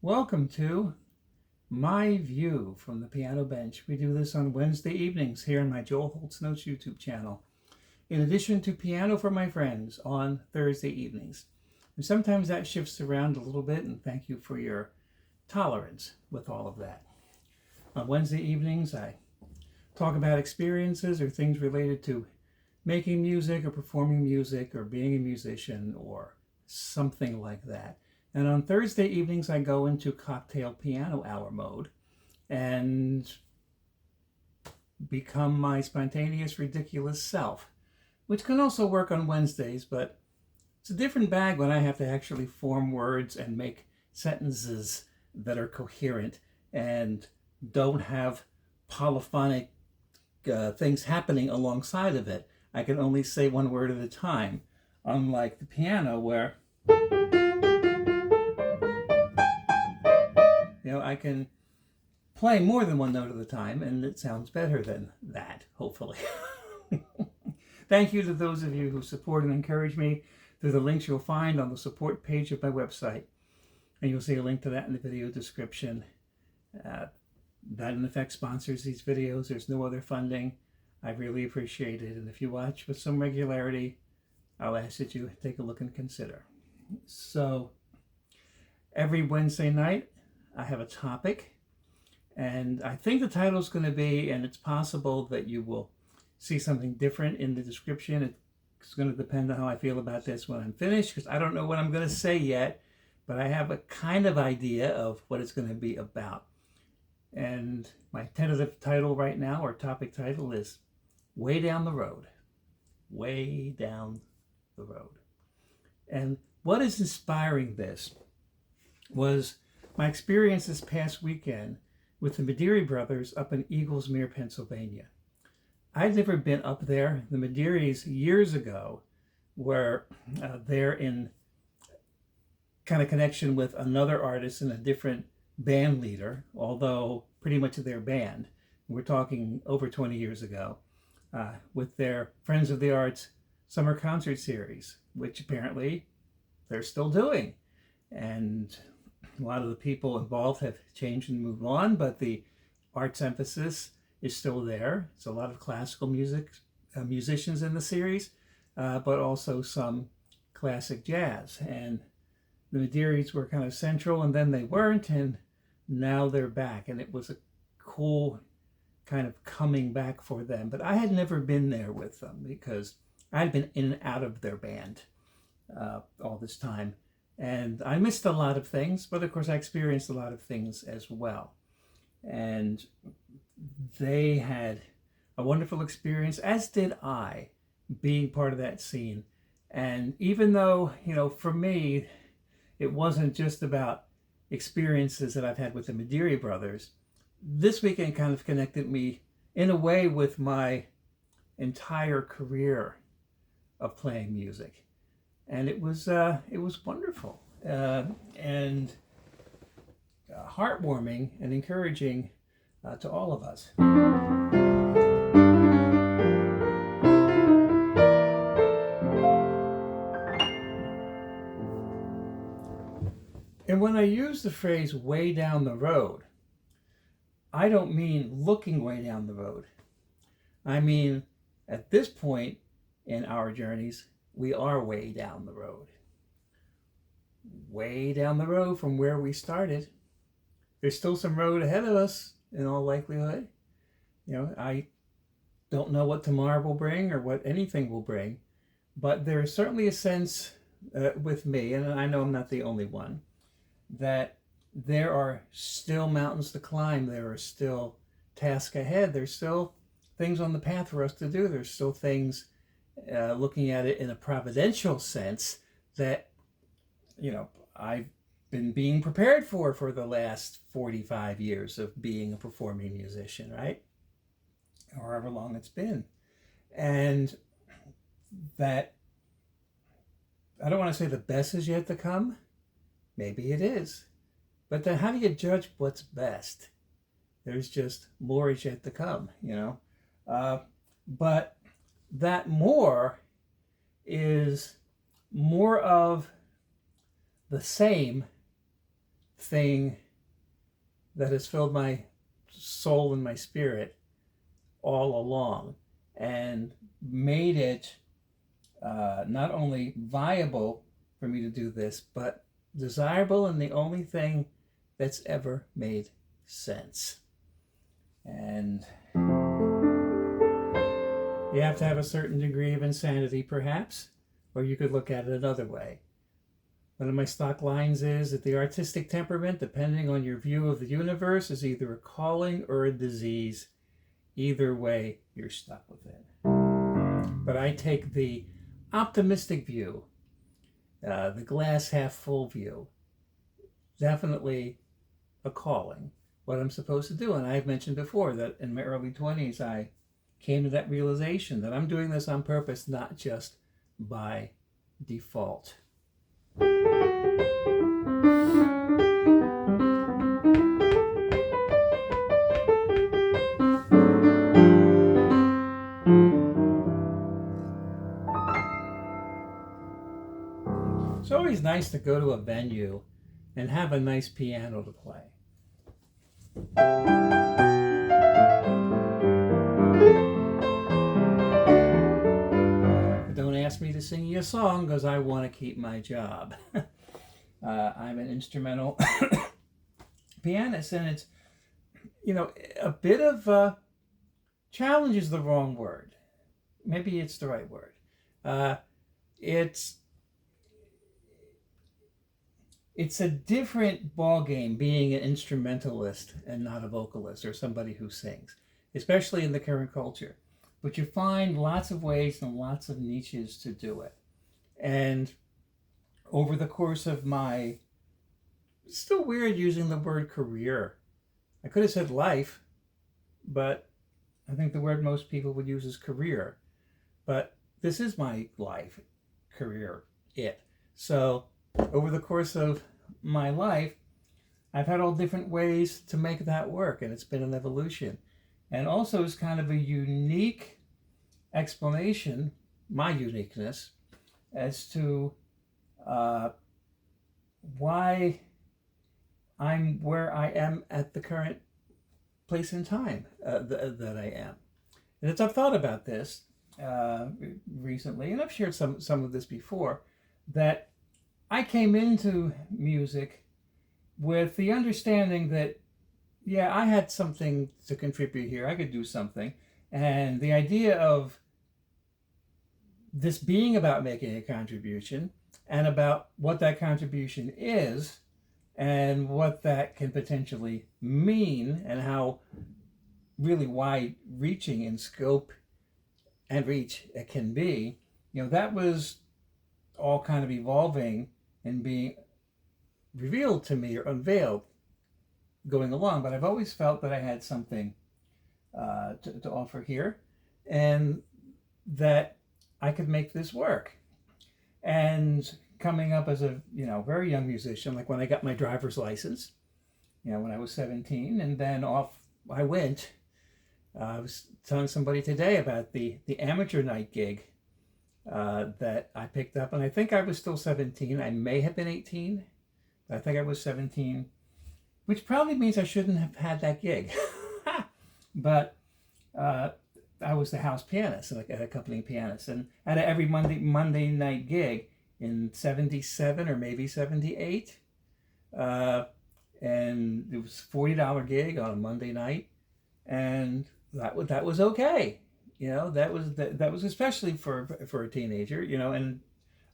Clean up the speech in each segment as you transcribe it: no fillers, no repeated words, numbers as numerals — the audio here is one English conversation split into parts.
Welcome to My View from the Piano Bench. We do this on Wednesday evenings here on my Joel Holt's Notes YouTube channel, in addition to Piano for My Friends on Thursday evenings. And sometimes that shifts around a little bit, and thank you for your tolerance with all of that. On Wednesday evenings, I talk about experiences or things related to making music or performing music or being a musician or something like that. And on Thursday evenings, I go into cocktail piano hour mode and become my spontaneous, ridiculous self, which can also work on Wednesdays, but it's a different bag when I have to actually form words and make sentences that are coherent and don't have polyphonic things happening alongside of it. I can only say one word at a time, unlike the piano where I can play more than one note at a time, and it sounds better than that, hopefully. Thank you to those of you who support and encourage me through the links you'll find on the support page of my website. And you'll see a link to that in the video description. That in effect sponsors these videos. There's no other funding. I really appreciate it. And if you watch with some regularity, I'll ask that you take a look and consider. So every Wednesday night, I have a topic, and I think the title is going to be, and it's possible that you will see something different in the description. It's going to depend on how I feel about this when I'm finished, because I don't know what I'm going to say yet, but I have a kind of idea of what it's going to be about. And my tentative title right now, or topic title, is Way Down the Road. Way Down the Road. And what is inspiring this was my experience this past weekend with the Mederi brothers up in Eaglesmere, Pennsylvania. I'd never been up there. The Mederis years ago were there in kind of connection with another artist and a different band leader, although pretty much their band. We're talking over 20 years ago, with their Friends of the Arts summer concert series, which apparently they're still doing. And a lot of the people involved have changed and moved on, but the arts emphasis is still there. It's a lot of classical music, musicians in the series, but also some classic jazz. And the Mederis were kind of central, and then they weren't, and now they're back. And it was a cool kind of coming back for them. But I had never been there with them because I'd been in and out of their band all this time. And I missed a lot of things, but of course I experienced a lot of things as well. And they had a wonderful experience, as did I, being part of that scene. And even though, for me, it wasn't just about experiences that I've had with the Mederi brothers, this weekend kind of connected me in a way with my entire career of playing music. And it was wonderful and heartwarming and encouraging to all of us. And when I use the phrase way down the road, I don't mean looking way down the road. I mean, at this point in our journeys, we are way down the road. Way down the road from where we started. There's still some road ahead of us, in all likelihood. I don't know what tomorrow will bring or what anything will bring, but there is certainly a sense with me, and I know I'm not the only one, that there are still mountains to climb. There are still tasks ahead. There's still things on the path for us to do. There's still things, looking at it in a providential sense, that I've been being prepared for the last 45 years of being a performing musician, right? Or however long it's been. And that, I don't want to say the best is yet to come. Maybe it is. But then how do you judge what's best? There's just more is yet to come, But that more is more of the same thing that has filled my soul and my spirit all along, and made it not only viable for me to do this, but desirable, and the only thing that's ever made sense. And you have to have a certain degree of insanity, perhaps, or you could look at it another way. One of my stock lines is that the artistic temperament, depending on your view of the universe, is either a calling or a disease. Either way, you're stuck with it. But I take the optimistic view, the glass half full view. Definitely a calling, what I'm supposed to do. And I've mentioned before that in my early 20s, I came to that realization that I'm doing this on purpose, not just by default. It's always nice to go to a venue and have a nice piano to play. Don't ask me to sing you a song because I want to keep my job. I'm an instrumental pianist, and it's, a bit of challenge is the wrong word. Maybe it's the right word. It's a different ballgame being an instrumentalist and not a vocalist or somebody who sings, especially in the current culture. But you find lots of ways and lots of niches to do it. And over the course of my, it's still weird using the word career. I could have said life, but I think the word most people would use is career. But this is my life, career, it. So over the course of my life, I've had all different ways to make that work, and it's been an evolution. And also it's kind of a unique explanation, my uniqueness, as to why I'm where I am at the current place in time that I am. And as I've thought about this recently, and I've shared some of this before, that I came into music with the understanding that, yeah, I had something to contribute here. I could do something. And the idea of this being about making a contribution and about what that contribution is and what that can potentially mean and how really wide-reaching in scope and reach it can be, that was all kind of evolving and being revealed to me or unveiled going along. But I've always felt that I had something to offer here, and that I could make this work. And coming up as a very young musician, like when I got my driver's license, when I was 17, and then off I went. I was telling somebody today about the amateur night gig that I picked up, and I think I was still 17. I may have been 18, but I think I was 17, which probably means I shouldn't have had that gig. But I was the house pianist, like an accompanying pianist, and at every Monday night gig in 77 or maybe 78, and it was $40 gig on a Monday night, and that was okay. That was especially for a teenager, and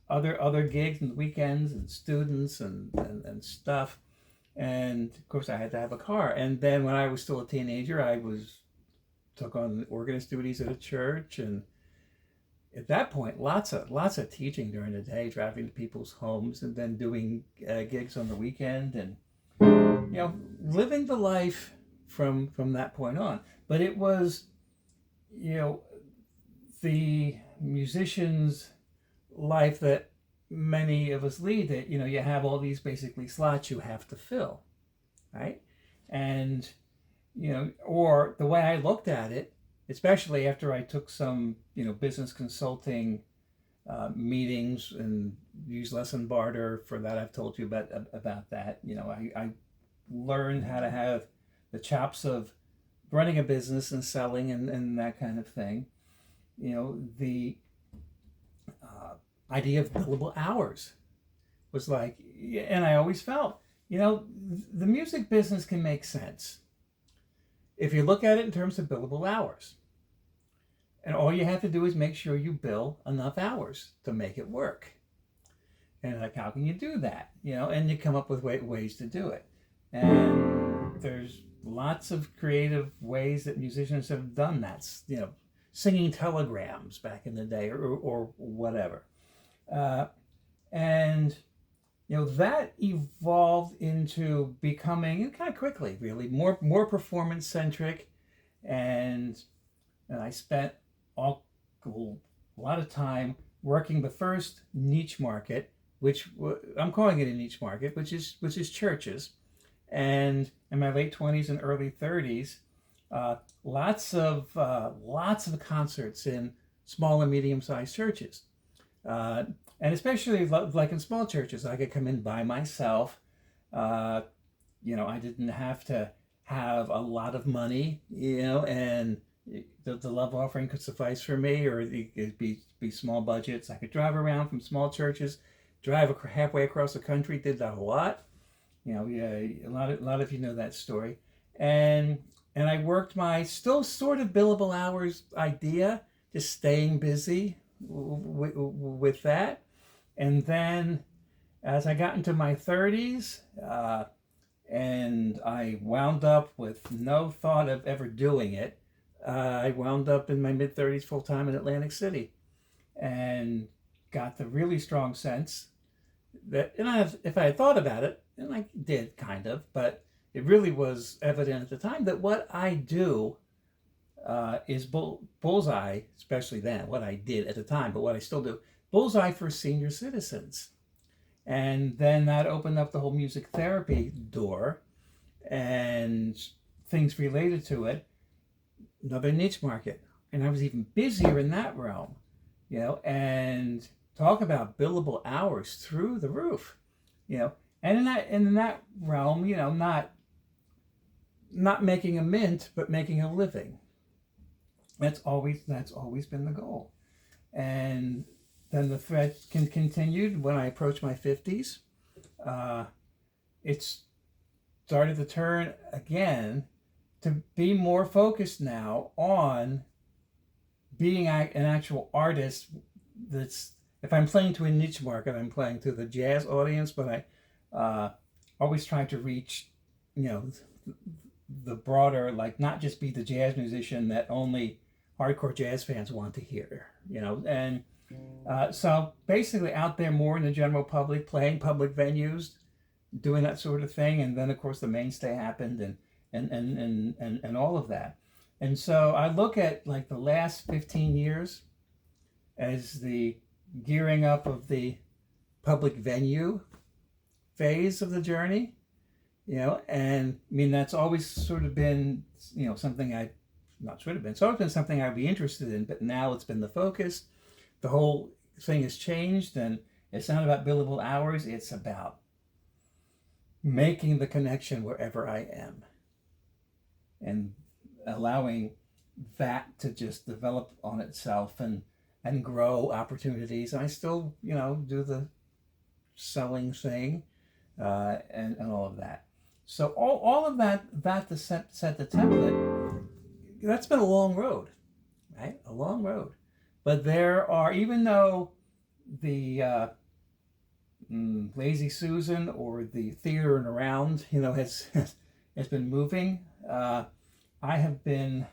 other gigs and weekends and students and stuff. And of course I had to have a car. And then when I was still a teenager, I took on organist duties at a church, and at that point lots of teaching during the day, driving to people's homes, and then doing gigs on the weekend, and living the life from that point on. But it was the musician's life that many of us lead, that you have all these basically slots you have to fill, right? And or the way I looked at it, especially after I took some business consulting meetings and use less and barter. For that, I've told you about that. I learned how to have the chops of running a business and selling and that kind of thing. The idea of billable hours was like, and I always felt, the music business can make sense if you look at it in terms of billable hours. And all you have to do is make sure you bill enough hours to make it work. And like, how can you do that? And you come up with ways to do it. And there's lots of creative ways that musicians have done that. Singing telegrams back in the day, or whatever. And that evolved into becoming, kind of quickly, really more performance centric, and I spent a lot of time working the first niche market, which I'm calling it a niche market, which is churches. And in my late 20s and early 30s, lots of concerts in small and medium-sized churches, and especially like in small churches, I could come in by myself. I didn't have to have a lot of money, and the love offering could suffice for me, or it'd be small budgets. I could drive around from small churches, drive halfway across the country. Did that a lot. A lot of you know that story. And I worked my still sort of billable hours idea, just staying busy with that. And then as I got into my 30s, and I wound up with no thought of ever doing it, I wound up in my mid-30s full-time in Atlantic City, and got the really strong sense that, and if I had thought about it, and I did kind of, but it really was evident at the time that what I do is bullseye, especially then, what I did at the time, but what I still do, bullseye for senior citizens. And then that opened up the whole music therapy door and things related to it, another niche market. And I was even busier in that realm, and talk about billable hours through the roof, and in that realm, not making a mint, but making a living. That's always been the goal. And then the thread continued when I approached my 50s. It started to turn again to be more focused now on being an actual artist. That's, if I'm playing to a niche market, I'm playing to the jazz audience, but I always try to reach, the broader, like, not just be the jazz musician that only hardcore jazz fans want to hear, and so basically out there more in the general public, playing public venues, doing that sort of thing. And then of course the mainstay happened, and all of that. And so I look at like the last 15 years as the gearing up of the public venue phase of the journey, and I mean, that's always sort of been, something it's always been something I'd be interested in, but now it's been the focus. The whole thing has changed, and it's not about billable hours, it's about making the connection wherever I am and allowing that to just develop on itself and grow opportunities. And I still, do the selling thing, and all of that. So all of that to set the template, that's been a long road, right? A long road. But there are, even though the Lazy Susan or the theater and around, has been moving, I have been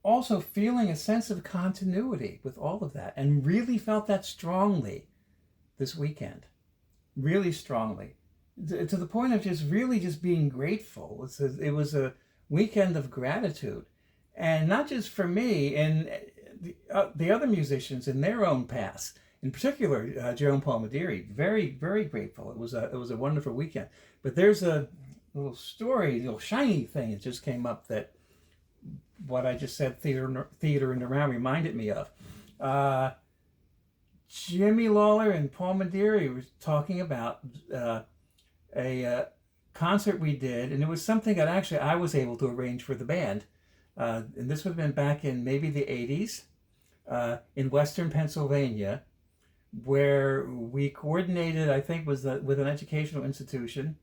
also feeling a sense of continuity with all of that, and really felt that strongly this weekend, really strongly, to the point of just really just being grateful. It was a weekend of gratitude, and not just for me and the other musicians in their own paths. In particular, Jerome Palmadieri, very, very grateful. It was a wonderful weekend. But there's a little story, little shiny thing that just came up that what I just said, theater and around, reminded me of. Jimmy Lawler and Paul Madeira were talking about a concert we did, and it was something that actually I was able to arrange for the band. And this would have been back in maybe the 80s in Western Pennsylvania, where we coordinated, I think, with an educational institution,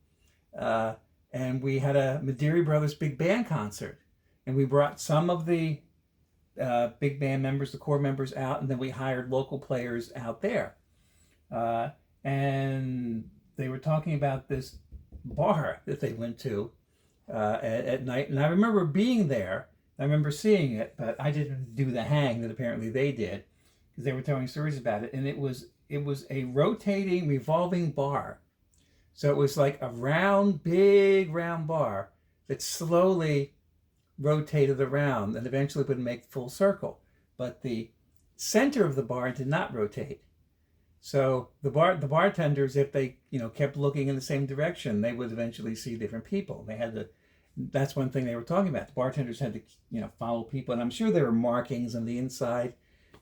and we had a Madeira Brothers big band concert, and we brought some of the big band members, the core members, out, and then we hired local players out there, and they were talking about this bar that they went to at night, and I remember being there. I remember seeing it, but I didn't do the hang that apparently they did, because they were telling stories about it, and it was a rotating, revolving bar. So it was like a big round bar that slowly rotated around and eventually would make full circle. But the center of the bar did not rotate. So the bartenders, if they kept looking in the same direction, they would eventually see different people. They had to. That's one thing they were talking about. The bartenders had to follow people, and I'm sure there were markings on the inside,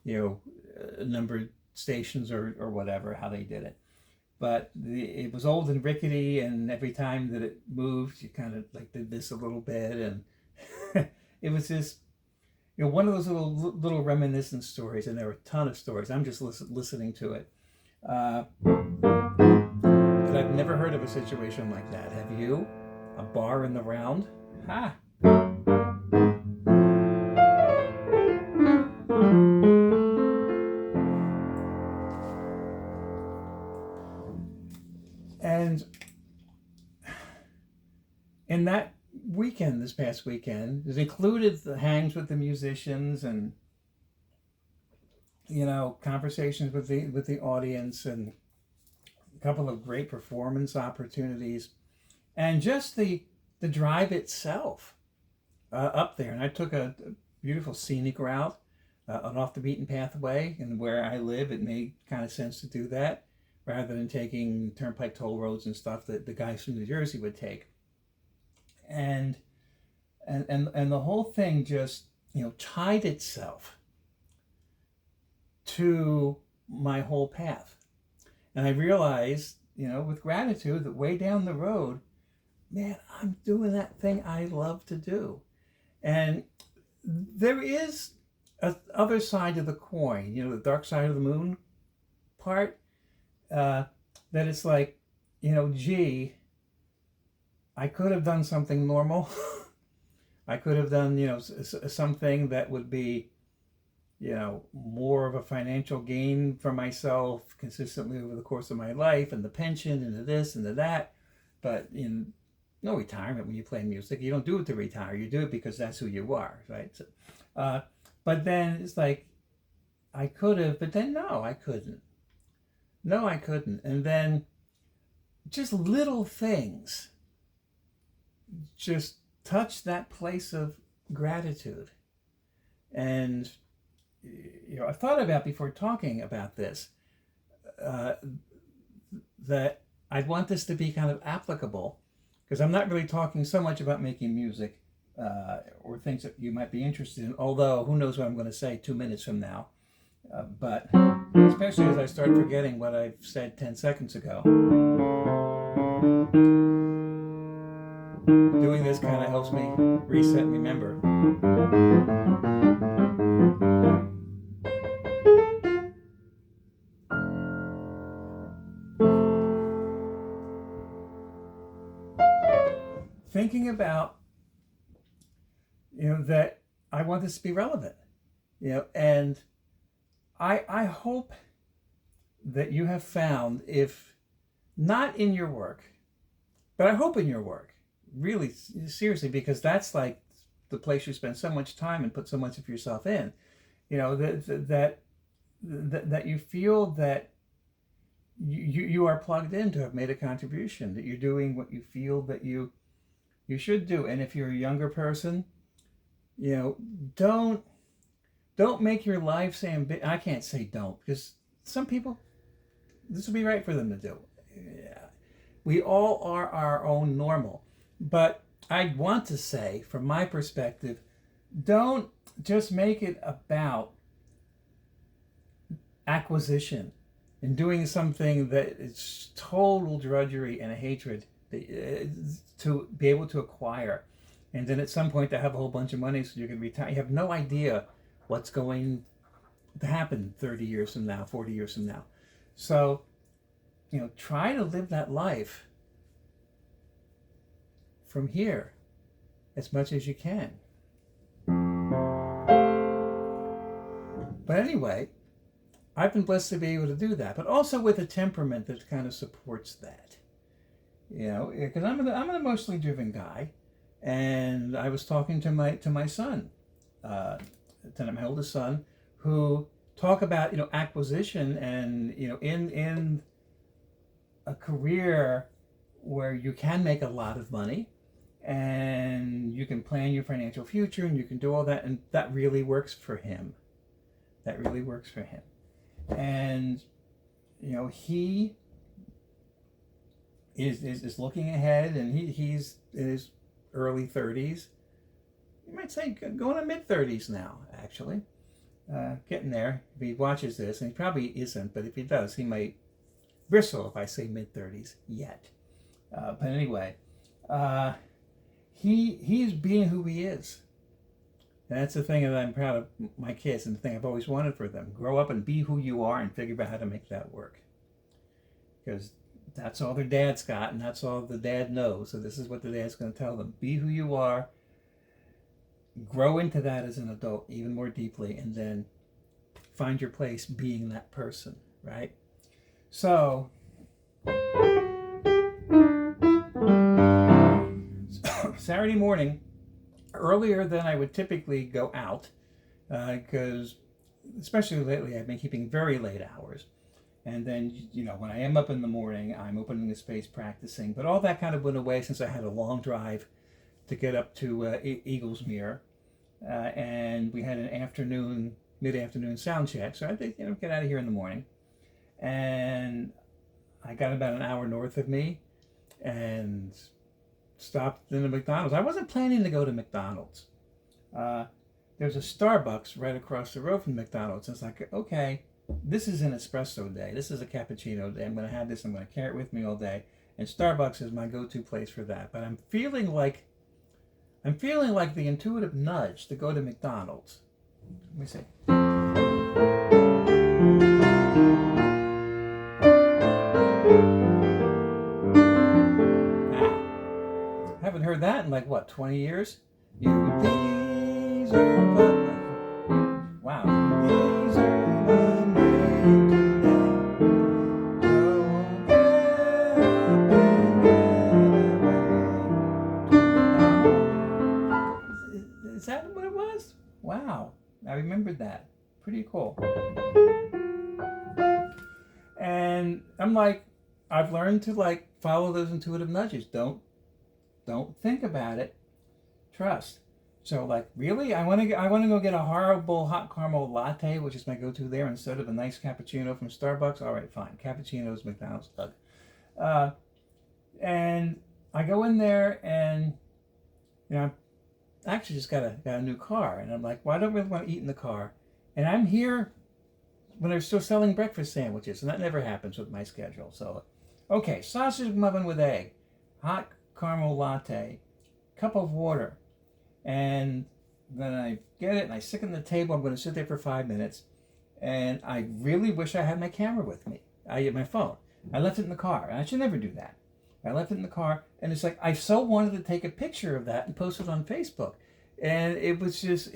numbered stations or whatever, how they did it. But it was old and rickety, and every time that it moved, you kind of like did this a little bit, and it was just one of those little reminiscent stories, and there were a ton of stories. I'm just listening to it. But I've never heard of a situation like that. Have you? A bar in the round? Ha! And in that weekend, this past weekend, it included the hangs with the musicians and conversations with the audience, and a couple of great performance opportunities, and just the drive itself up there. And I took a beautiful scenic route, an off the beaten pathway, and where I live, it made kind of sense to do that rather than taking turnpike toll roads and stuff that the guys from New Jersey would take. And the whole thing just tied itself to my whole path. And I realized, with gratitude, that way down the road, man, I'm doing that thing I love to do. And there is a other side of the coin, the dark side of the moon part, that it's like, gee, I could have done something normal. I could have done, something that would be, more of a financial gain for myself consistently over the course of my life, and the pension and the this and the that. But no retirement when you play music. You don't do it to retire. You do it because that's who you are, right? So, but then it's like, I could have, but then no, I couldn't. No, I couldn't. And then just little things just touch that place of gratitude. And I thought about, before talking about this, that I'd want this to be kind of applicable, because I'm not really talking so much about making music or things that you might be interested in, although who knows what I'm going to say 2 minutes from now. But especially as I start forgetting what I've said 10 seconds ago. Doing this kind of helps me reset and remember. Thinking about, that I want this to be relevant, and I hope that you have found, if not in your work, but I hope in your work, really seriously, because that's like the place you spend so much time and put so much of yourself in, that you feel that you are plugged in to have made a contribution, that you're doing what you feel that you should do. And if you're a younger person, don't make your life say I can't say don't, because some people, this would be right for them to do. Yeah. We all are our own normal. But I want to say, from my perspective, don't just make it about acquisition and doing something that is total drudgery and a hatred to be able to acquire. And then at some point to have a whole bunch of money so you can retire. You have no idea what's going to happen 30 years from now, 40 years from now. So, try to live that life from here as much as you can. But anyway, I've been blessed to be able to do that, but also with a temperament that kind of supports that. Because I'm an emotionally driven guy, and I was talking to my son, to my oldest son, who talk about acquisition and in a career where you can make a lot of money and you can plan your financial future and you can do all that, and that really works for him. That really works for him. And he is looking ahead, and he's in his early 30s. You might say going to mid-30s now, actually. Getting there. If he watches this, and he probably isn't, but if he does, he might bristle if I say mid-30s yet. But anyway, he is being who he is. And that's the thing that I'm proud of my kids, and the thing I've always wanted for them. Grow up and be who you are and figure out how to make that work. Because that's all their dad's got, and that's all the dad knows. So this is what the dad's going to tell them. Be who you are. Grow into that as an adult even more deeply, and then find your place being that person, right? So, Saturday morning, earlier than I would typically go out, because especially lately I've been keeping very late hours. And then, when I am up in the morning, I'm opening the space practicing. But all that kind of went away since I had a long drive to get up to Eaglesmere. And we had an mid-afternoon sound check. So I had to get out of here in the morning. And I got about an hour north of me and stopped in a McDonald's. I wasn't planning to go to McDonald's. There's a Starbucks right across the road from McDonald's. And it's like, okay, this is an espresso day. This is a cappuccino day. I'm going to have this. I'm going to carry it with me all day. And Starbucks is my go-to place for that. But I'm feeling like the intuitive nudge to go to McDonald's. Let me see. Haven't heard that in 20 years? You deserve a... Wow. You deserve a man today. Go get up and get away. Is that what it was? Wow. I remembered that. Pretty cool. And I'm I've learned to follow those intuitive nudges. Don't think about it. Trust. So really, I want to go get a horrible hot caramel latte, which is my go-to there, instead of a nice cappuccino from Starbucks. All right, fine. Cappuccino's McDonald's, Doug. And I go in there, and I actually just got a new car, and I'm like, well, I don't really want to eat in the car, and I'm here when they're still selling breakfast sandwiches, and that never happens with my schedule. So, okay, sausage muffin with egg, hot caramel latte, cup of water, and then I get it and I stick it on the table. I'm going to sit there for 5 minutes, and I really wish I had my camera with me. I had my phone. I left it in the car, and I should never do that. I left it in the car, and it's I so wanted to take a picture of that and post it on Facebook, and it was just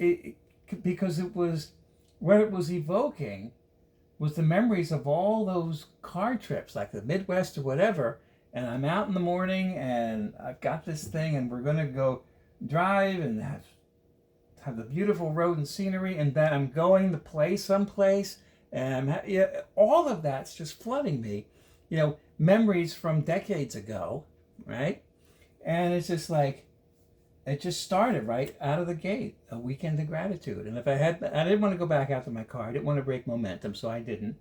because it was what it was evoking was the memories of all those car trips, like the Midwest or whatever. And I'm out in the morning, and I've got this thing, and we're going to go drive and have the beautiful road and scenery, and then I'm going to play someplace, and all of that's just flooding me. Memories from decades ago, right? And it's just it just started right out of the gate, a weekend of gratitude. And if I didn't want to go back out to my car. I didn't want to break momentum, so I didn't.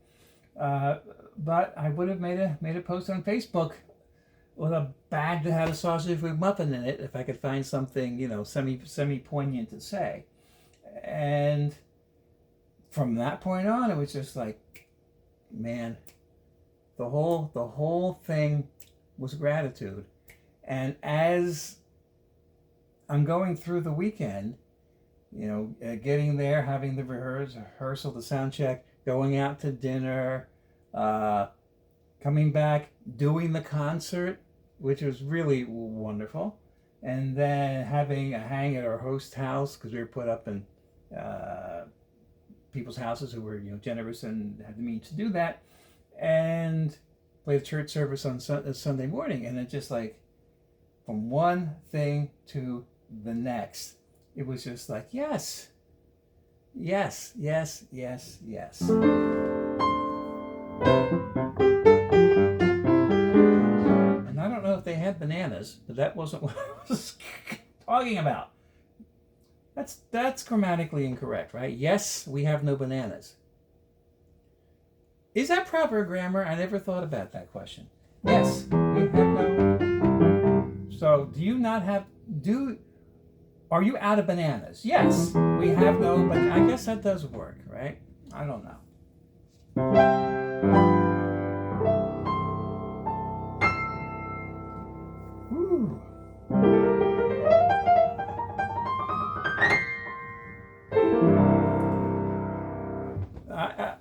But I would have made a post on Facebook with a bag that had a sausage with muffin in it if I could find something, semi poignant to say. And from that point on, it was just man, the whole thing was gratitude. And as I'm going through the weekend, getting there, having the rehearsal, the sound check, going out to dinner, coming back, doing the concert, which was really wonderful, and then having a hang at our host house because we were put up in people's houses who were generous and had the means to do that, and play the church service on Sunday morning, and it just like from one thing to the next, it was just like yes, yes, yes, yes, yes. And I don't know if they had bananas, but that wasn't what I was talking about. That's grammatically incorrect, right? Yes, we have no bananas. Is that proper grammar? I never thought about that question. Yes, we have no. So, do you not have? Are you out of bananas? Yes, we have no. But I guess that does work, right? I don't know. Whew.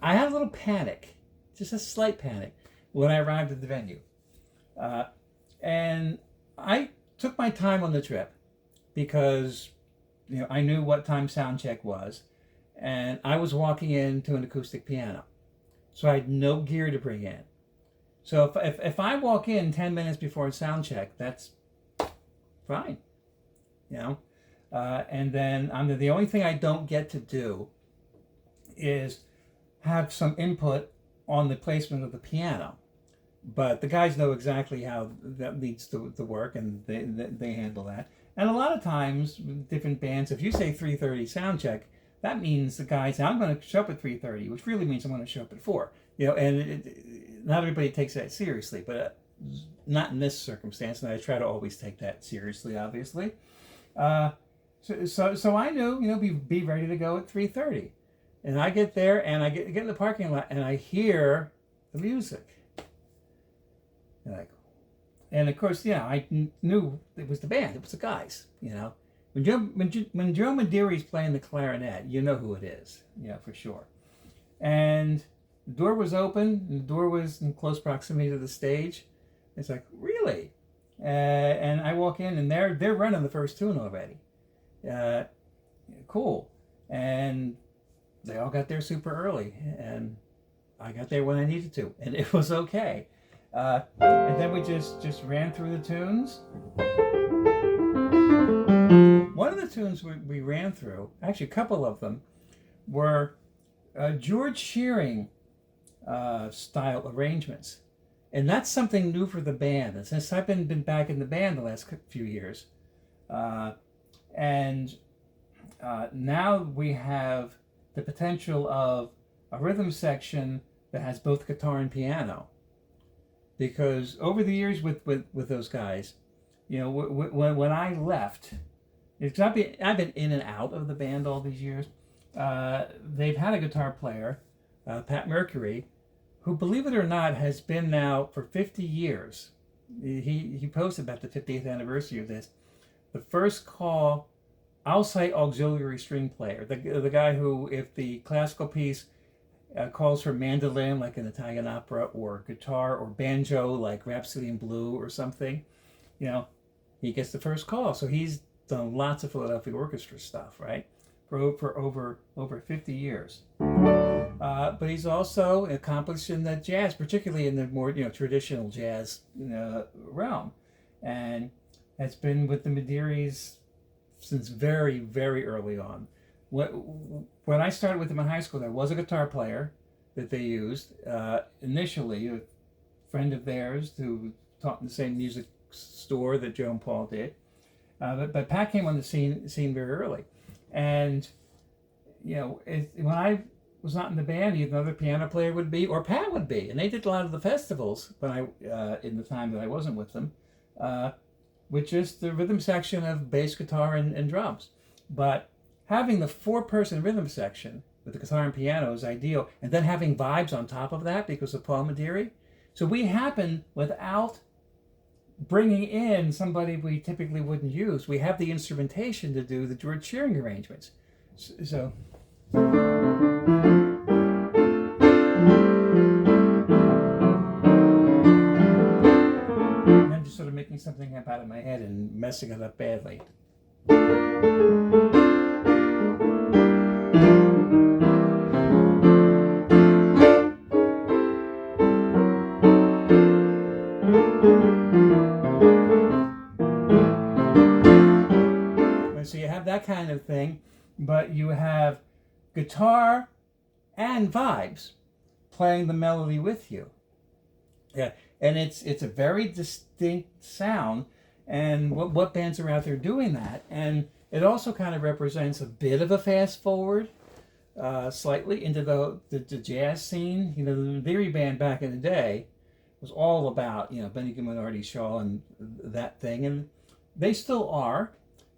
I had a little panic, just a slight panic, when I arrived at the venue. And I took my time on the trip because I knew what time sound check was, and I was walking into an acoustic piano. So I had no gear to bring in. So if I walk in 10 minutes before sound check, that's fine. And then the only thing I don't get to do is have some input on the placement of the piano, but the guys know exactly how that needs to work, and they handle that. And a lot of times, different bands, if you say 3:30 sound check, that means the guy say, I'm going to show up at 3:30, which really means I'm going to show up at 4. And not everybody takes that seriously, but not in this circumstance, and I try to always take that seriously, obviously. So I knew, be ready to go at 3:30. And I get there, and I get in the parking lot, and I hear the music. And of course, I knew it was the band. It was the guys. When Joe Medeiros playing the clarinet, you know who it is. For sure. And the door was open. And the door was in close proximity to the stage. It's like, really? And I walk in, and they're running the first tune already. Cool. And they all got there super early, and I got there when I needed to, and it was okay. And then we just ran through the tunes. One of the tunes we ran through, actually a couple of them, were George Shearing style arrangements. And that's something new for the band. And since I've been back in the band the last few years, and now we have the potential of a rhythm section that has both guitar and piano. Because over the years with those guys, when I left, because I've been in and out of the band all these years, they've had a guitar player, Pat Mercury, who, believe it or not, has been now for 50 years. He posted about the 50th anniversary of this. The first call outside auxiliary string player, the guy who, if the classical piece calls for mandolin like an Italian opera, or guitar or banjo like Rhapsody in Blue or something, he gets the first call. So he's done lots of Philadelphia orchestra stuff, right, for over 50 years. But he's also accomplished in the jazz, particularly in the more traditional jazz realm, and has been with the Medeiros since very, very early on. When I started with them in high school, there was a guitar player that they used initially, a friend of theirs who taught in the same music store that Joe and Paul did. But Pat came on the scene very early, and when I was not in the band, either another piano player would be, or Pat would be, and they did a lot of the festivals. But in the time that I wasn't with them, with just the rhythm section of bass, guitar, and drums. But having the 4-person rhythm section with the guitar and piano is ideal. And then having vibes on top of that because of Paul Mediri. So we happen, without bringing in somebody we typically wouldn't use, we have the instrumentation to do the George Shearing arrangements. So I'm just sort of making something up out of my head and messing it up badly. So you have that kind of thing, but you have guitar and vibes playing the melody with you. Yeah, and it's a very distinct sound, and what bands are out there doing that? And it also kind of represents a bit of a fast forward, slightly into the jazz scene. You know, the Leary band back in the day was all about, you know, Benny Goodman, Artie Shaw, and that thing, and they still are,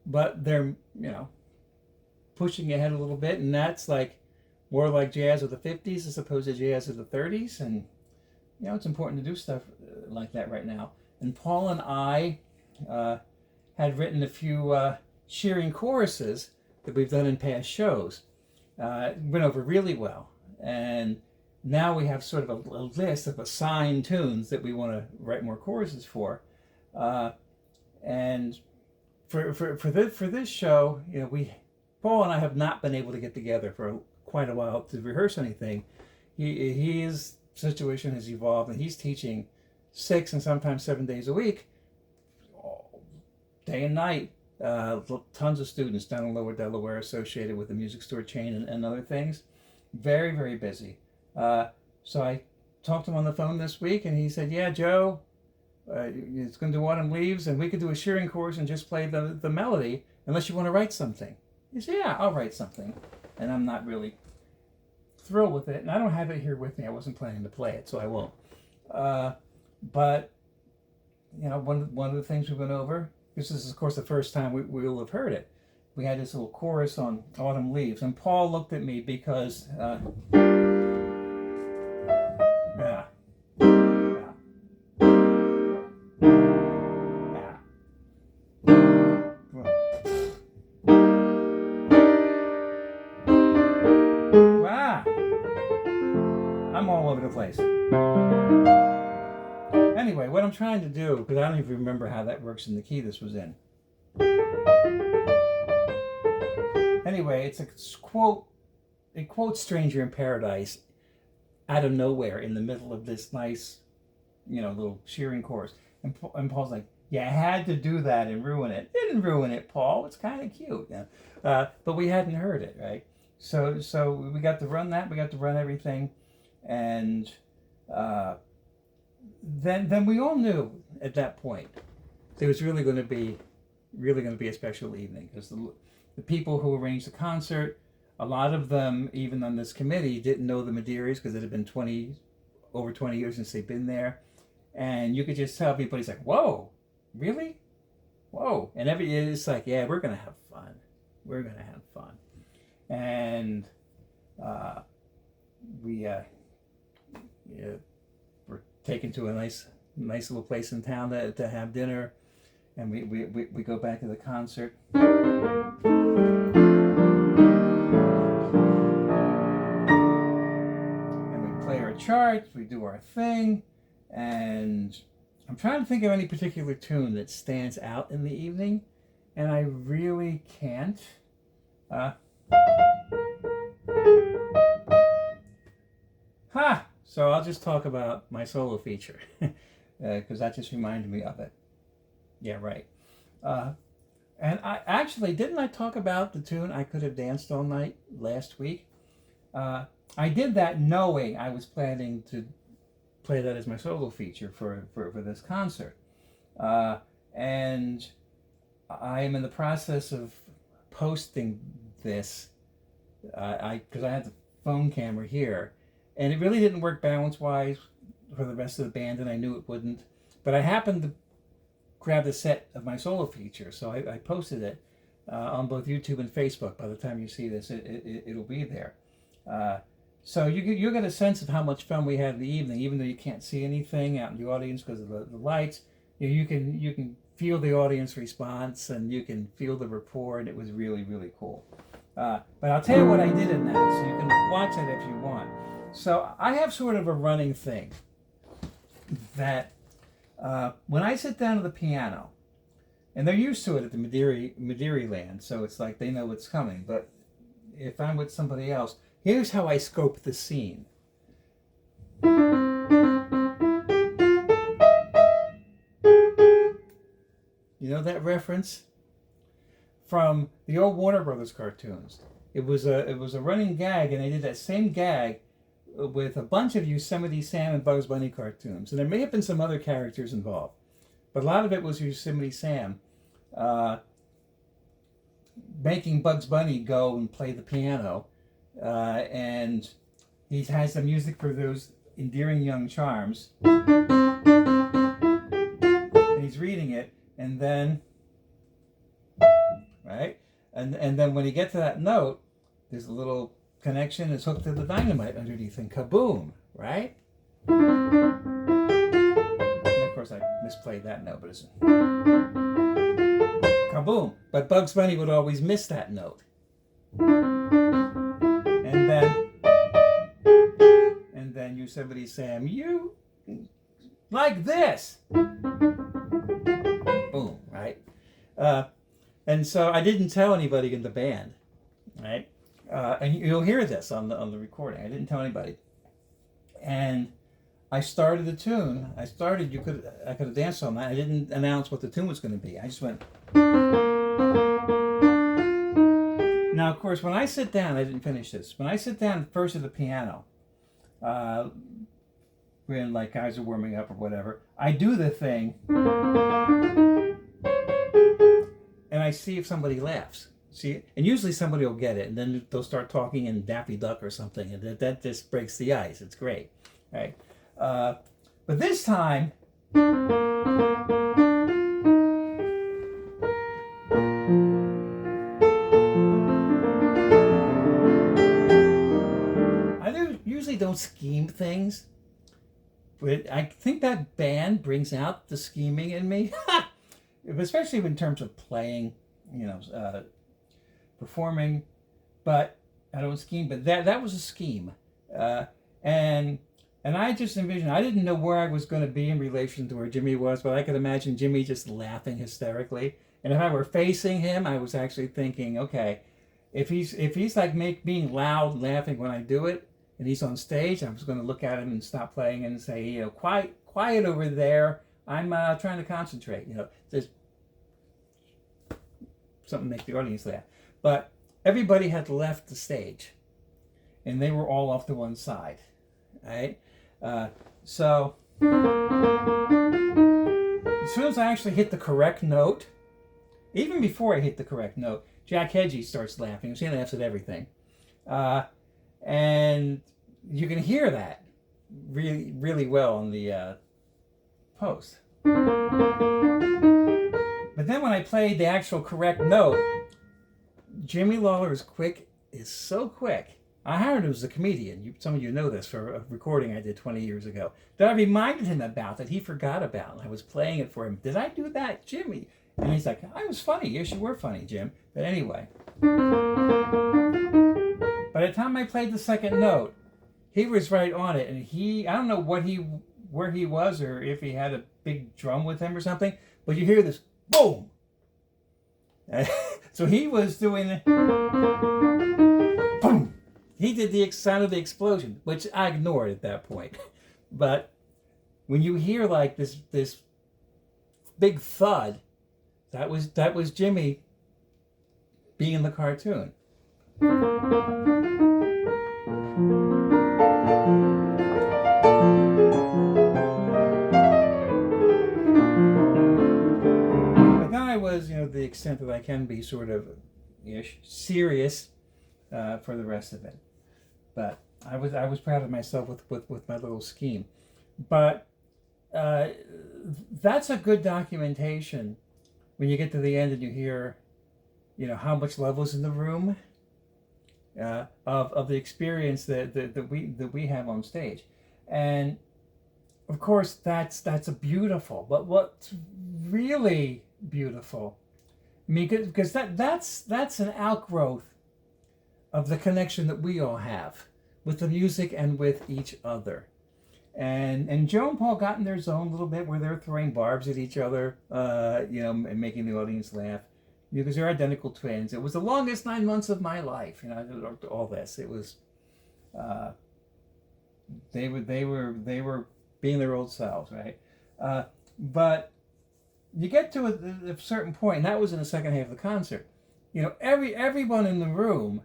but they're, you know, pushing ahead a little bit, and that's like more like jazz of the 50s as opposed to jazz of the 30s, and you know, it's important to do stuff like that right now. And Paul and I had written a few Shearing choruses that we've done in past shows. Went over really well, and now we have sort of a list of assigned tunes that we want to write more choruses for. And for this show, you know, Paul and I have not been able to get together for quite a while to rehearse anything. His situation has evolved, and he's teaching 6 and sometimes 7 days a week, day and night. Tons of students down in Lower Delaware associated with the music store chain and other things. Very, very busy. So I talked to him on the phone this week, and he said, yeah, Joe, it's going to do Autumn Leaves, and we could do a Shearing course and just play the melody, unless you want to write something. He said, yeah, I'll write something. And I'm not really thrilled with it, and I don't have it here with me. I wasn't planning to play it, so I won't. But, you know, one of the things we went over, this is, of course, the first time we will have heard it. We had this little chorus on Autumn Leaves, and Paul looked at me because, yeah. Wow! I'm all over the place. Anyway, what I'm trying to do, because I don't even remember how that works in the key this was in. Anyway, it's a quote. It quotes "Stranger in Paradise" out of nowhere in the middle of this nice, you know, little Shearing chorus. And Paul's like, "Yeah, I had to do that and ruin it." Didn't ruin it, Paul. It's kind of cute. Yeah. But we hadn't heard it, right? So we got to run that. We got to run everything, and then we all knew at that point it was really going to be a special evening, because the people who arranged the concert, a lot of them, even on this committee, didn't know the Mediris because it had been over 20 years since they've been there, and you could just tell everybody's like, "Whoa, really? Whoa!" And it's like, "Yeah, we're gonna have fun. We're gonna have fun." And we're taken to a nice little place in town to have dinner, and we go back to the concert. And we play our charts, we do our thing, and I'm trying to think of any particular tune that stands out in the evening, and I really can't. So I'll just talk about my solo feature, because that just reminded me of it. Yeah, right. And didn't I talk about the tune "I Could Have Danced All Night" last week? I did that knowing I was planning to play that as my solo feature for this concert. And I am in the process of posting this, because I had the phone camera here, and it really didn't work balance-wise for the rest of the band, and I knew it wouldn't. But I happened to grab the set of my solo feature, so I posted it on both YouTube and Facebook. By the time you see this, it'll be there. So you get a sense of how much fun we had in the evening, even though you can't see anything out in the audience because of the lights. You can feel the audience response, and you can feel the rapport, and it was really, really cool. But I'll tell you what I did in that, so you can watch it if you want. So I have sort of a running thing that when I sit down to the piano, and they're used to it at the Madeira land, so it's like they know what's coming. But if I'm with somebody else, here's how I scope the scene. You know that reference? From the old Warner Brothers cartoons. It was a running gag, and they did that same gag with a bunch of Yosemite Sam and Bugs Bunny cartoons. And there may have been some other characters involved, but a lot of it was Yosemite Sam making Bugs Bunny go and play the piano, and he has the music for those endearing young charms, and he's reading it, and then right, and then when you get to that note, there's a little connection. It's hooked to the dynamite underneath, and kaboom, right? And of course, I misplayed that note, but it's kaboom. But Bugs Bunny would always miss that note, and then Yosemite Sam, you like this, boom, right? And so I didn't tell anybody in the band, right? And you'll hear this on the recording. I didn't tell anybody. And I started the tune. I could have danced on that. I didn't announce what the tune was going to be. I just went. Now, of course, when I sit down, I didn't finish this. When I sit down first at the piano, when like guys are warming up or whatever, I do the thing, and I see if somebody laughs. See, and usually somebody will get it, and then they'll start talking in Daffy Duck or something, and that just breaks the ice. It's great, right? But this time, usually don't scheme things, but I think that band brings out the scheming in me, especially in terms of playing, performing. But I don't scheme. But that was a scheme, and I just envisioned. I didn't know where I was going to be in relation to where Jimmy was, but I could imagine Jimmy just laughing hysterically. And if I were facing him, I was actually thinking, okay, if he's like being loud, laughing when I do it, and he's on stage, I was going to look at him and stop playing and say, quiet over there. I'm trying to concentrate. There's something to make the audience laugh. But everybody had left the stage, and they were all off to one side, right? So as soon as I actually hit the correct note, even before I hit the correct note, Jack Hedgie starts laughing. He laughs at everything. And you can hear that really, really well on the post. But then when I played the actual correct note, Jimmy Lawler is so quick. I hired him as a comedian. Some of you know this for a recording I did 20 years ago that I reminded him about that he forgot about. And I was playing it for him. Did I do that, Jimmy? And he's like, I was funny. Yes, you were funny, Jim. But anyway. By the time I played the second note, he was right on it. And I don't know where he was or if he had a big drum with him or something, but you hear this boom. So he was doing boom. He did the sound of the explosion, which I ignored at that point. But when you hear like this big thud, that was Jimmy being in the cartoon. But now I was, the extent that I can be sort of serious for the rest of it. But I was proud of myself with my little scheme. But that's a good documentation when you get to the end and you hear, how much love was in the room. of the experience that we have on stage. And of course, that's a beautiful. But what's really beautiful, I mean, because that's an outgrowth of the connection that we all have with the music and with each other. And Joe and Paul got in their zone a little bit where they're throwing barbs at each other, and making the audience laugh, because they're identical twins. It was the longest 9 months of my life, all this. It was, they were being their old selves, right? But you get to a certain point, and that was in the second half of the concert. Everyone in the room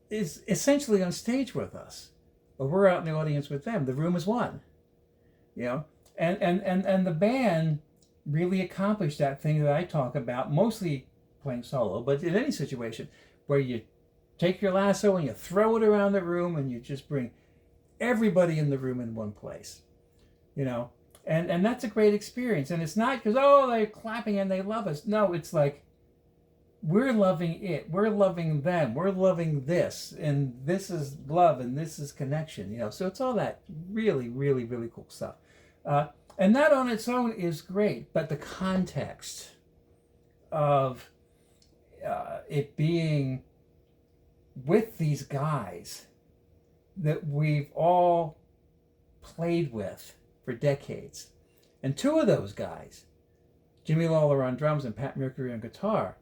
is essentially on stage with us, but we're out in the audience with them. The room is one, and the band really accomplished that thing that I talk about, mostly playing solo, but in any situation where you take your lasso and you throw it around the room and you just bring everybody in the room in one place, and that's a great experience. And it's not because, they're clapping and they love us. No, it's like, we're loving it, we're loving them, we're loving this, and this is love, and this is connection, so it's all that really, really, really cool stuff. And that on its own is great, but the context of it being with these guys that we've all played with for decades, and two of those guys, Jimmy Lawler on drums and Pat Mercury on guitar,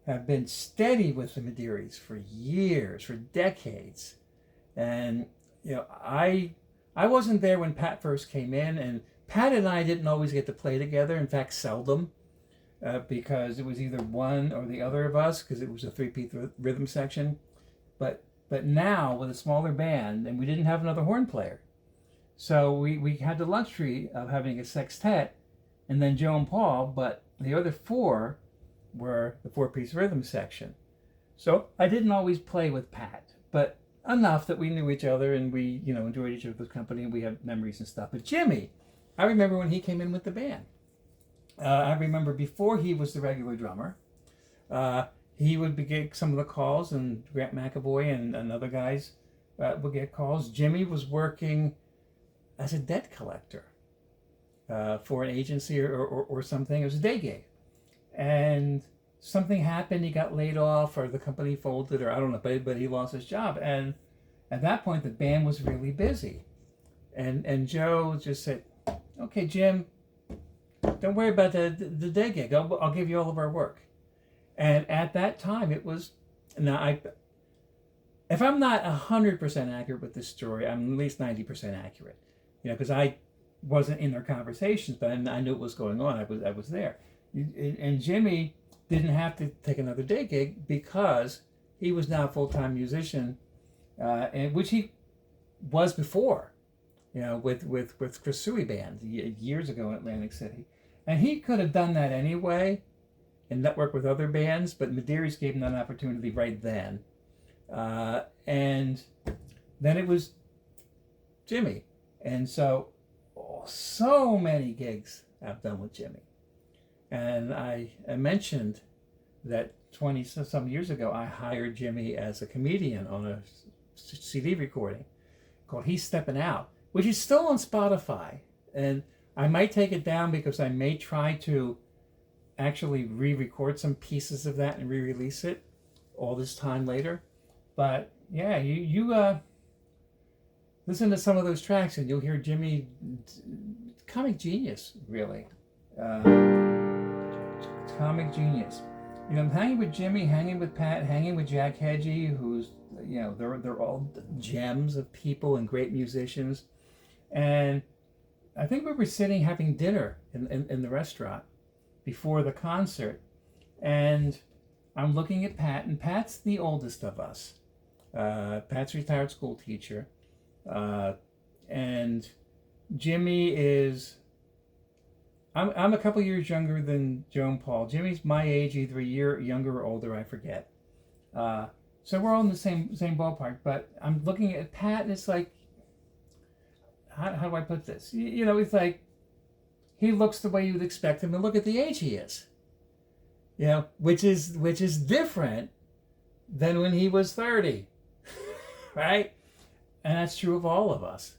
have been steady with the Medeiros for years, for decades. And I wasn't there when Pat first came in, and Pat and I didn't always get to play together. In fact, seldom, because it was either one or the other of us, because it was a three-piece rhythm section. But now with a smaller band, and we didn't have another horn player, so we had the luxury of having a sextet, and then Joe and Paul. But the other four were the four-piece rhythm section. So I didn't always play with Pat, but enough that we knew each other, and we enjoyed each other's company, and we have memories and stuff. But Jimmy, I remember when he came in with the band. I remember before he was the regular drummer, he would get some of the calls, and Grant McAvoy and other guys would get calls. Jimmy was working as a debt collector for an agency or something. It was a day gig. And something happened, he got laid off, or the company folded, or I don't know, but he lost his job. And at that point, the band was really busy. And Joe just said, okay, Jim, don't worry about the day gig. I'll give you all of our work. And at that time, it was, if I'm not 100% accurate with this story, I'm at least 90% accurate. Because I wasn't in their conversations, but I knew what was going on. I was there. And Jimmy didn't have to take another day gig because he was now a full-time musician, and which he was before, with Chris Suey Band years ago in Atlantic City. And he could have done that anyway and network with other bands, but Medeiros gave him that opportunity right then. And then it was Jimmy. And so many gigs I've done with Jimmy. And I mentioned that 20-some years ago, I hired Jimmy as a comedian on a CD recording called He's Stepping Out, which is still on Spotify. And I might take it down because I may try to actually re-record some pieces of that and re-release it all this time later. But yeah, you listen to some of those tracks and you'll hear Jimmy, comic genius, really. Comic genius. Hanging with Jimmy, hanging with Pat, hanging with Jack Hedgie, who's, they're all gems of people and great musicians. And I think we were sitting having dinner in the restaurant before the concert. And I'm looking at Pat, and Pat's the oldest of us. Pat's a retired school teacher. And Jimmy is... I'm a couple years younger than Joe and Paul. Jimmy's my age, either a year younger or older, I forget. So we're all in the same ballpark. But I'm looking at Pat, and it's like, how do I put this? It's like, he looks the way you would expect him to look at the age he is. Which is different than when he was 30, right? And that's true of all of us.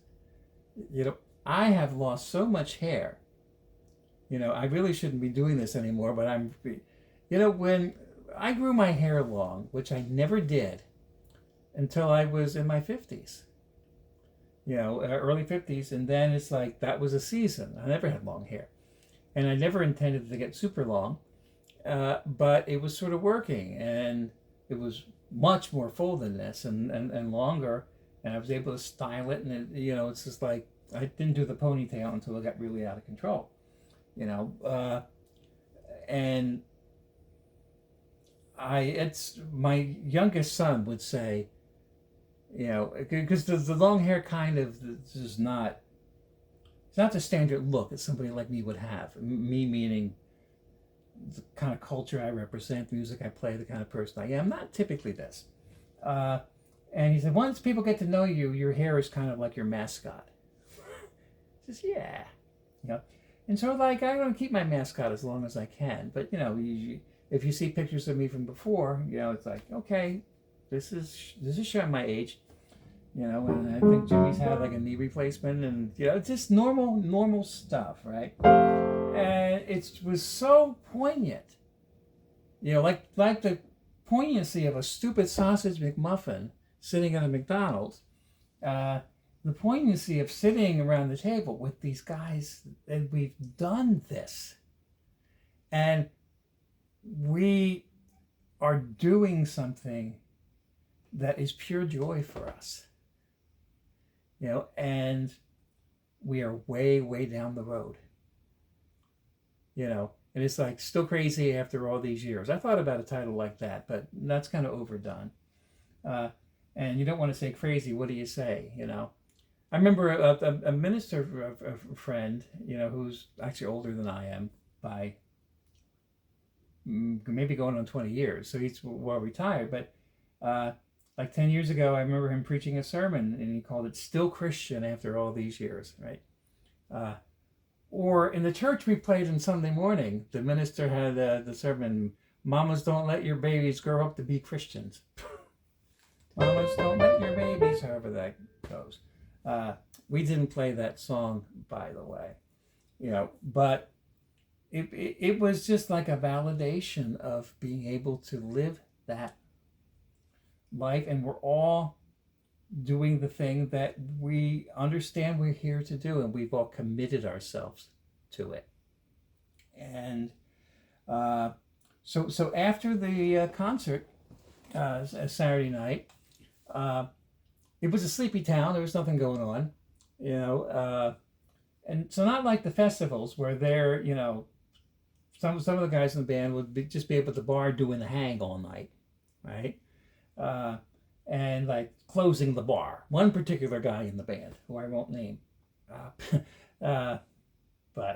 I have lost so much hair. I really shouldn't be doing this anymore, but when I grew my hair long, which I never did until I was in my 50s, early 50s, and then it's like that was a season. I never had long hair, and I never intended to get super long, but it was sort of working, and it was much more full than this and longer, and I was able to style it, and it's just like I didn't do the ponytail until it got really out of control, and it's my youngest son would say, because the long hair kind of is not, it's not the standard look that somebody like me would have. Me meaning the kind of culture I represent, the music I play, the kind of person I am. Not typically this. And he said, once people get to know you, your hair is kind of like your mascot. He says, yeah. And so like I'm going to keep my mascot as long as I can. But if you see pictures of me from before, it's like, okay, this is showing my age. And I think Jimmy's had like a knee replacement, and it's just normal stuff, right? And it was so poignant. Like the poignancy of a stupid sausage McMuffin sitting at a McDonald's. The poignancy of sitting around the table with these guys, and we've done this. And we are doing something that is pure joy for us. And we are way, way down the road. And it's like still crazy after all these years. I thought about a title like that, but that's kind of overdone. And you don't want to say crazy. What do you say? I remember a minister, a friend, who's actually older than I am by maybe going on 20 years. So he's well retired. But like 10 years ago, I remember him preaching a sermon, and he called it Still Christian After All These Years, right? Or in the church we played on Sunday morning, the minister had the sermon, Mamas, don't let your babies grow up to be Christians. Mamas, don't let your babies, however that goes. We didn't play that song, by the way, but it was just like a validation of being able to live that life, and we're all doing the thing that we understand we're here to do, and we've all committed ourselves to it. And so after the concert Saturday night, it was a sleepy town. There was nothing going on, and so not like the festivals where they're, some of the guys in the band would just be up at the bar doing the hang all night, right? And like closing the bar. One particular guy in the band, who I won't name, but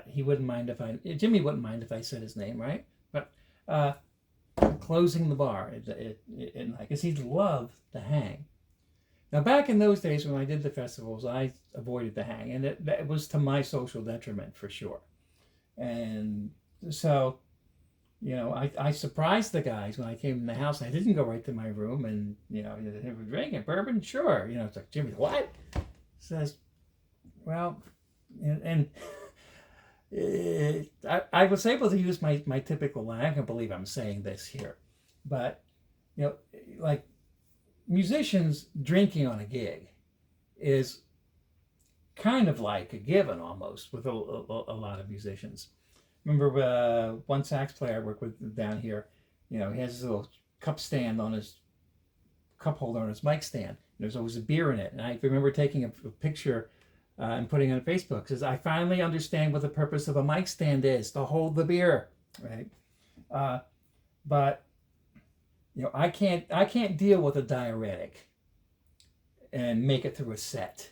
he wouldn't mind Jimmy wouldn't mind if I said his name, right? But closing the bar, because he loved the hang. Now, back in those days when I did the festivals, I avoided the hang, and it was to my social detriment for sure. And so, I surprised the guys when I came in the house. I didn't go right to my room and, they were drinking bourbon. Sure. It's like, Jimmy, what? Says, well, and I was able to use my typical line. I can't believe I'm saying this here. But, like musicians drinking on a gig is kind of like a given almost with a lot of musicians. Remember one sax player I work with down here, he has his little cup holder on his mic stand. There's always a beer in it. And I remember taking a picture and putting it on Facebook. It says, I finally understand what the purpose of a mic stand is, to hold the beer, right? But, I can't deal with a diuretic and make it through a set.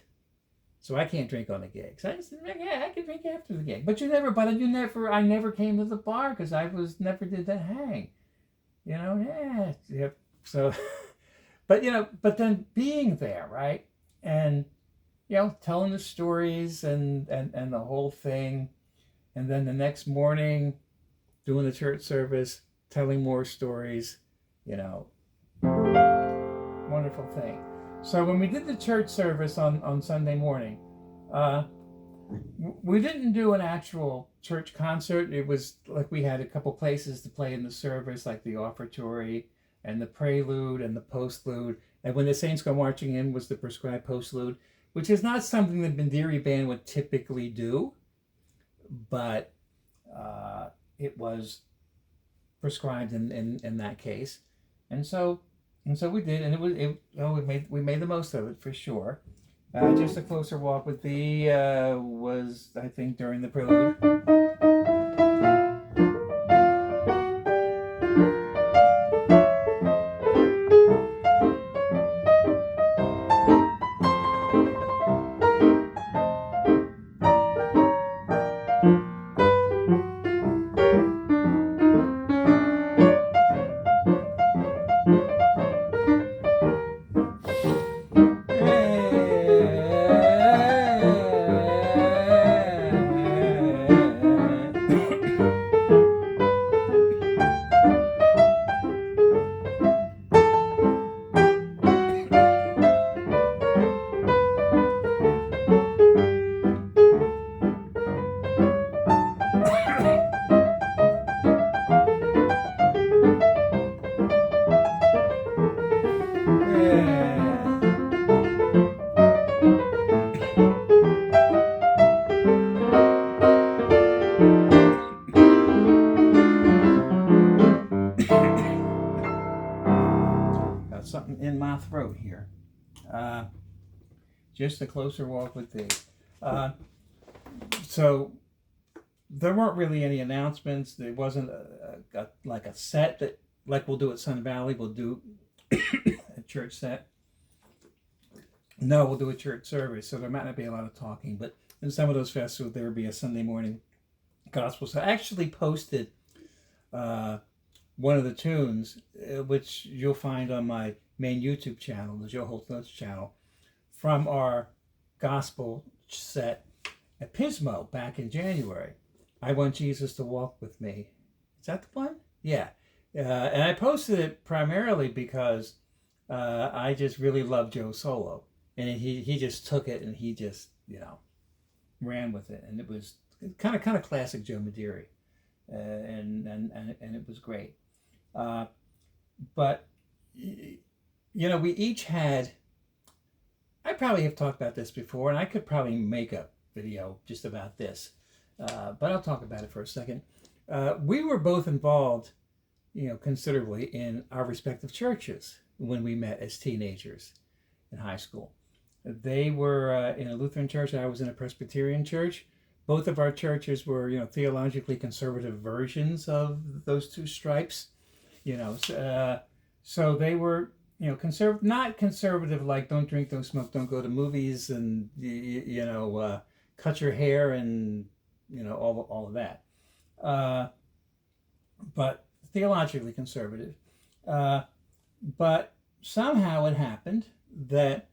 So I can't drink on the gig. So I just said, I can drink after the gig. But I never came to the bar because I never did that hang. So, but then being there, right? And, telling the stories and the whole thing. And then the next morning, doing the church service, telling more stories, wonderful thing. So when we did the church service on Sunday morning, we didn't do an actual church concert. It was like we had a couple places to play in the service, like the offertory and the prelude and the postlude. And when the saints go marching in was the prescribed postlude, which is not something the Bandiri band would typically do, but it was prescribed in that case. And so we did, and we made the most of it for sure. Just a closer walk with thee was, I think, during the prelude. Got something in my throat here. Just a closer walk with thee. So there weren't really any announcements. There wasn't like a set that, like we'll do at Sun Valley, we'll do a church set. No, we'll do a church service, so there might not be a lot of talking, but in some of those festivals there would be a Sunday morning gospel. So I actually posted one of the tunes, which you'll find on my main YouTube channel, the Joe Holt Notes channel, from our gospel set at Pismo back in January. I Want Jesus to Walk With Me. Is that the one? Yeah. And I posted it primarily because I just really love Joe's solo. And he just took it and he just, ran with it. And it was kind of classic Joe Mediri. And it was great. But, we each had, I probably have talked about this before, and I could probably make a video just about this. But I'll talk about it for a second. We were both involved, considerably in our respective churches when we met as teenagers in high school. They were in a Lutheran church. I was in a Presbyterian church. Both of our churches were, theologically conservative versions of those two stripes. So they were, not conservative like don't drink, don't smoke, don't go to movies, and cut your hair and all of that. But theologically conservative. But somehow it happened that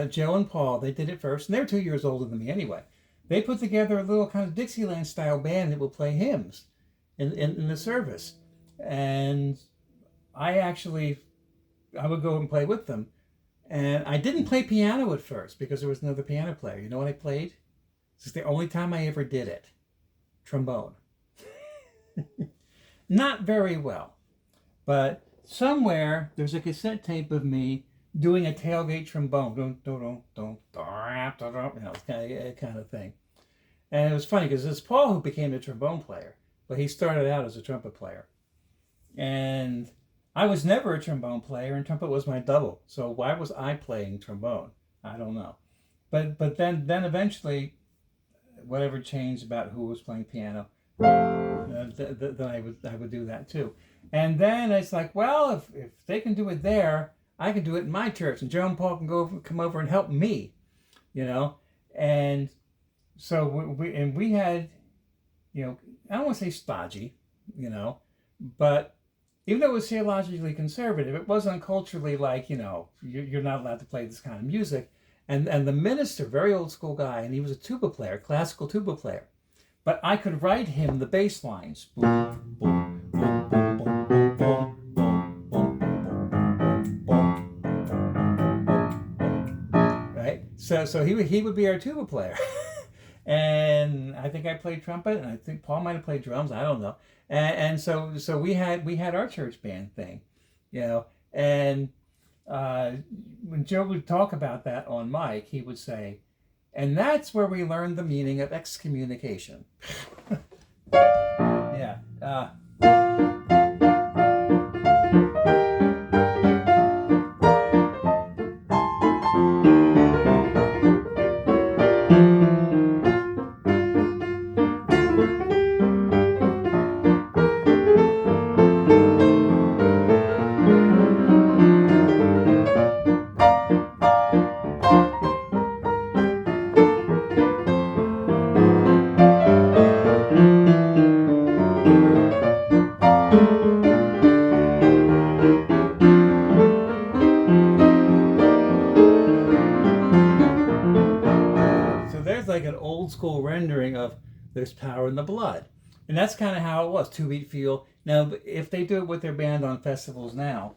Joe and Paul, they did it first, and they were 2 years older than me anyway. They put together a little kind of Dixieland style band that would play hymns in the service. And I would go and play with them. And I didn't play piano at first because there was another piano player. You know what I played? This is the only time I ever did it. Trombone. Not very well. But somewhere there's a cassette tape of me doing a tailgate trombone. It's kind of thing. And it was funny because it's Paul who became the trombone player. But he started out as a trumpet player. And I was never a trombone player, and trumpet was my double. So why was I playing trombone? I don't know. But then eventually, whatever changed about who was playing piano, then I would do that too. And then it's like, well, if they can do it there, I can do it in my church, and Joe and Paul can come over and help me, And so we had, I don't want to say stodgy, but even though it was theologically conservative, it wasn't culturally like, you're not allowed to play this kind of music. And the minister, very old school guy, and he was a tuba player, classical tuba player. But I could write him the bass lines. Boom, boom, boom, boom, boom, boom, boom, boom, boom, boom, boom, boom, so he would be our tuba player. And I think I played trumpet, and I think Paul might have played drums. I don't know. And so we had our church band thing, you know. And when Joe would talk about that on mic, he would say, "And that's where we learned the meaning of excommunication." Yeah. So there's like an old school rendering of "There's Power in the Blood." And that's kind of how it was, 2-beat feel. Now, if they do it with their band on festivals now,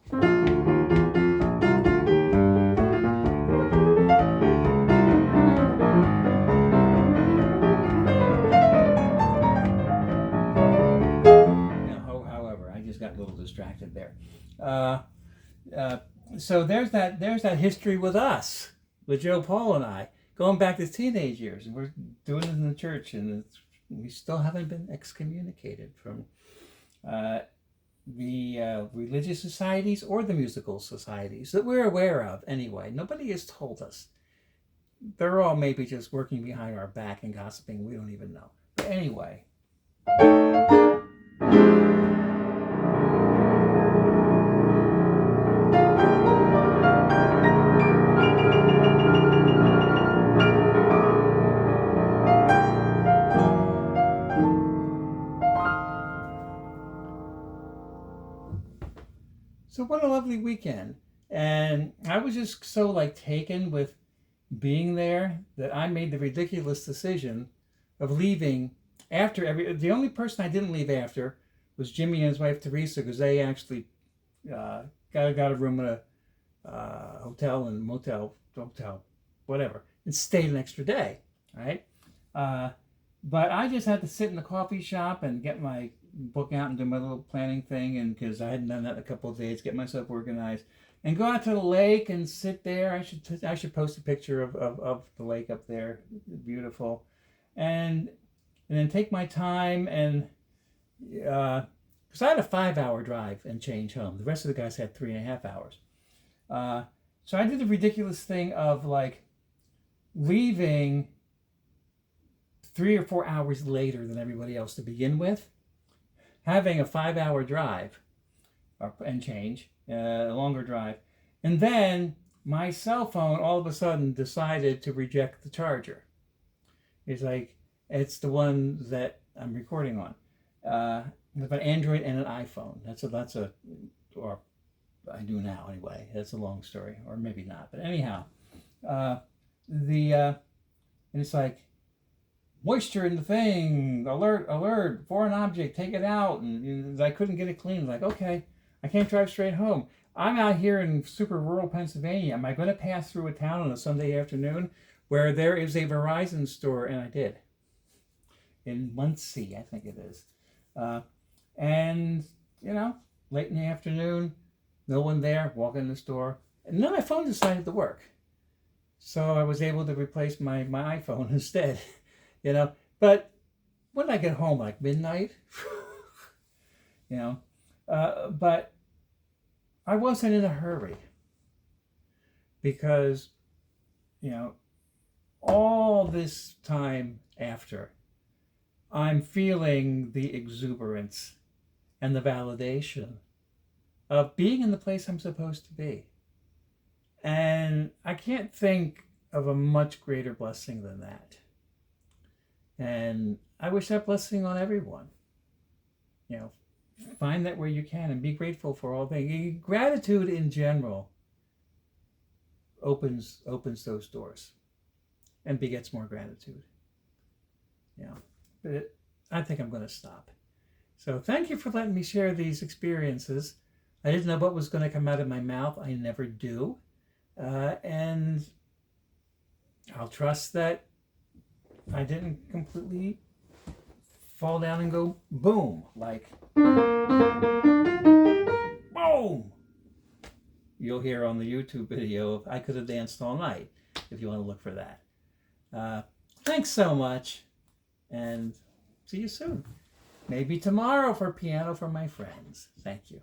however, I just got a little distracted there. So there's that history with us, with Joe, Paul, and I, going back to teenage years, and we're doing it in the church, and we still haven't been excommunicated from the religious societies or the musical societies that we're aware of. Anyway, nobody has told us. They're all maybe just working behind our back and gossiping. We don't even know. But anyway. So what a lovely weekend. And I was just so like taken with being there that I made the ridiculous decision of leaving after the only person I didn't leave after was Jimmy and his wife Teresa, because they actually got a room at a hotel, whatever, and stayed an extra day, right? But I just had to sit in the coffee shop and get my book out and do my little planning thing, and because I hadn't done that in a couple of days, get myself organized and go out to the lake and sit there. I should post a picture of the lake up there, beautiful, and then take my time, and because I had a 5-hour drive and change home. The rest of the guys had 3.5 hours. So I did the ridiculous thing of like leaving 3 or 4 hours later than everybody else to begin with, having a 5-hour drive and change, a longer drive, and then my cell phone all of a sudden decided to reject the charger. It's like, it's the one that I'm recording on. With an Android and an iPhone. Or I do now anyway. That's a long story, or maybe not. But anyhow, and it's like, moisture in the thing, alert, foreign object, take it out. And I couldn't get it clean. Like, okay, I can't drive straight home. I'm out here in super rural Pennsylvania. Am I going to pass through a town on a Sunday afternoon where there is a Verizon store? And I did. In Muncie, I think it is. And, late in the afternoon, no one there, walk in the store. And then my phone decided to work. So I was able to replace my iPhone instead. But when did I get home? Like midnight? But I wasn't in a hurry because, all this time after, I'm feeling the exuberance and the validation of being in the place I'm supposed to be. And I can't think of a much greater blessing than that. And I wish that blessing on everyone. Find that where you can and be grateful for all things. Gratitude in general opens those doors and begets more gratitude. But I think I'm going to stop. So thank you for letting me share these experiences. I didn't know what was going to come out of my mouth. I never do. And I'll trust that I didn't completely fall down and go boom, like boom. You'll hear on the YouTube video of I Could Have Danced All Night, if you want to look for that. Thanks so much, and see you soon. Maybe tomorrow for Piano for My Friends. Thank you.